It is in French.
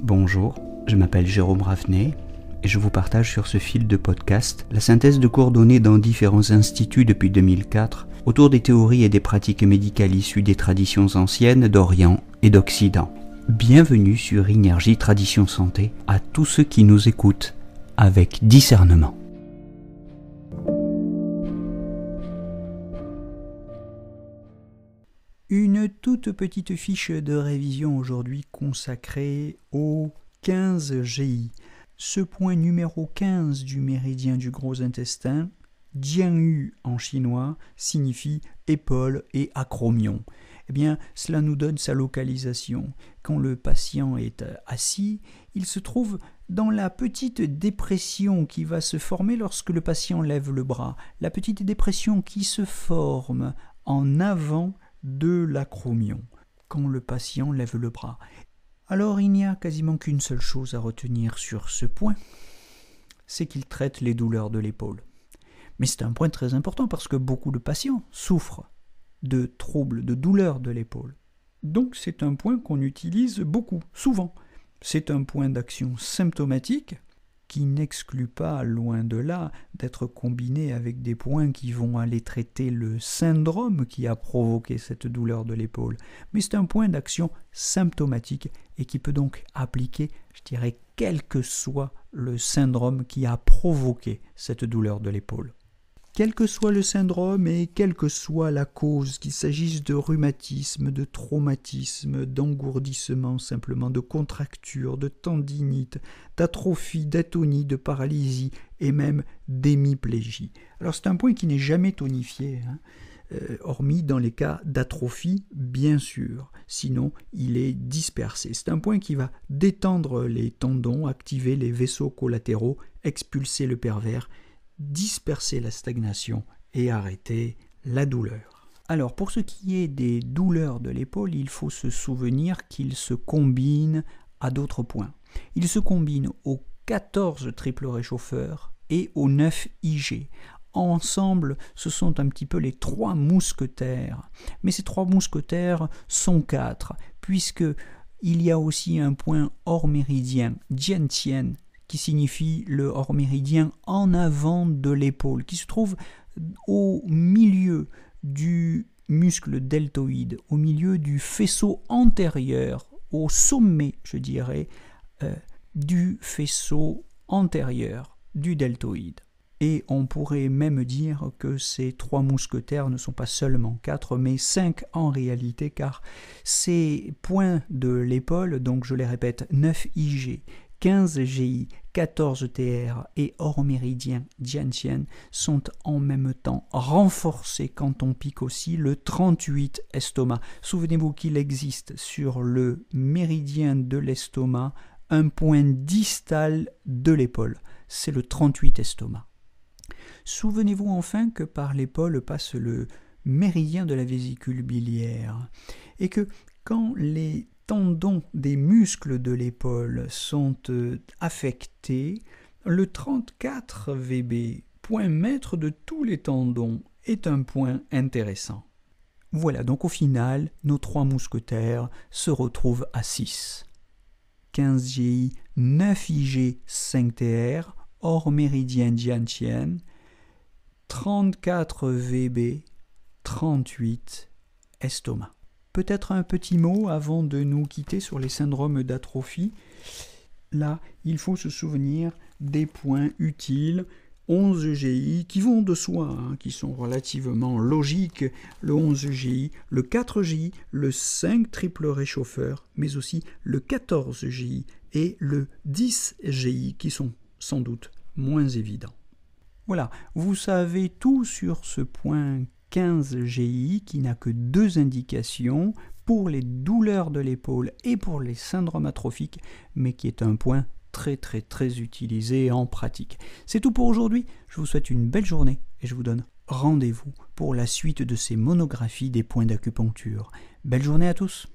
Bonjour, je m'appelle Jérôme Ravenet et je vous partage sur ce fil de podcast la synthèse de cours donnés dans différents instituts depuis 2004 autour des théories et des pratiques médicales issues des traditions anciennes d'Orient et d'Occident. Bienvenue sur Énergie Tradition Santé à tous ceux qui nous écoutent avec discernement. Une toute petite fiche de révision aujourd'hui consacrée au 15 GI. Ce point numéro 15 du méridien du gros intestin, Jianyu en chinois, signifie épaule et acromion. Eh bien, cela nous donne sa localisation. Quand le patient est assis, il se trouve dans la petite dépression qui va se former lorsque le patient lève le bras. La petite dépression qui se forme en avant de l'acromion, quand le patient lève le bras. Alors il n'y a quasiment qu'une seule chose à retenir sur ce point, c'est qu'il traite les douleurs de l'épaule. Mais c'est un point très important parce que beaucoup de patients souffrent de troubles, de douleurs de l'épaule. Donc c'est un point qu'on utilise beaucoup, souvent. C'est un point d'action symptomatique qui n'exclut pas, loin de là, d'être combiné avec des points qui vont aller traiter le syndrome qui a provoqué cette douleur de l'épaule. Mais c'est un point d'action symptomatique et qui peut donc appliquer, je dirais, quel que soit le syndrome qui a provoqué cette douleur de l'épaule. Quel que soit le syndrome et quelle que soit la cause, qu'il s'agisse de rhumatisme, de traumatisme, d'engourdissement simplement, de contracture, de tendinite, d'atrophie, d'atonie, de paralysie et même d'hémiplégie. Alors c'est un point qui n'est jamais tonifié, hormis dans les cas d'atrophie, bien sûr. Sinon, il est dispersé. C'est un point qui va détendre les tendons, activer les vaisseaux collatéraux, expulser le pervers, disperser la stagnation et arrêter la douleur. Alors, pour ce qui est des douleurs de l'épaule, il faut se souvenir qu'ils se combinent à d'autres points. Ils se combinent aux 14 triples réchauffeurs et aux 9 IG. Ensemble, ce sont un petit peu les 3 mousquetaires. Mais ces 3 mousquetaires sont 4, puisque il y a aussi un point hors méridien, Jiantian, qui signifie le hors méridien en avant de l'épaule, qui se trouve au milieu du muscle deltoïde, au milieu du faisceau antérieur, au sommet, je dirais, du faisceau antérieur du deltoïde. Et on pourrait même dire que ces 3 mousquetaires ne sont pas seulement 4, mais 5 en réalité, car ces points de l'épaule, donc je les répète, 9 IG, 15 GI, 14 TR et hors méridien Jiantian sont en même temps renforcés quand on pique aussi le 38 estomac. Souvenez-vous qu'il existe sur le méridien de l'estomac un point distal de l'épaule, c'est le 38 estomac. Souvenez-vous enfin que par l'épaule passe le méridien de la vésicule biliaire et que quand les tendons des muscles de l'épaule sont affectés, le 34 VB, point maître de tous les tendons, est un point intéressant. Voilà, donc au final, nos 3 mousquetaires se retrouvent à 6. 15 GI, 9 IG, 5 TR, hors méridien Jiantian, 34 VB, 38 estomac. Peut-être un petit mot avant de nous quitter sur les syndromes d'atrophie. Là, il faut se souvenir des points utiles, 11 GI, qui vont de soi, qui sont relativement logiques. Le 11 GI, le 4 GI, le 5 triple réchauffeur, mais aussi le 14 GI et le 10 GI, qui sont sans doute moins évidents. Voilà, vous savez tout sur ce point 15 GI qui n'a que 2 indications pour les douleurs de l'épaule et pour les syndromes atrophiques, mais qui est un point très utilisé en pratique. C'est tout pour aujourd'hui, je vous souhaite une belle journée et je vous donne rendez-vous pour la suite de ces monographies des points d'acupuncture. Belle journée à tous!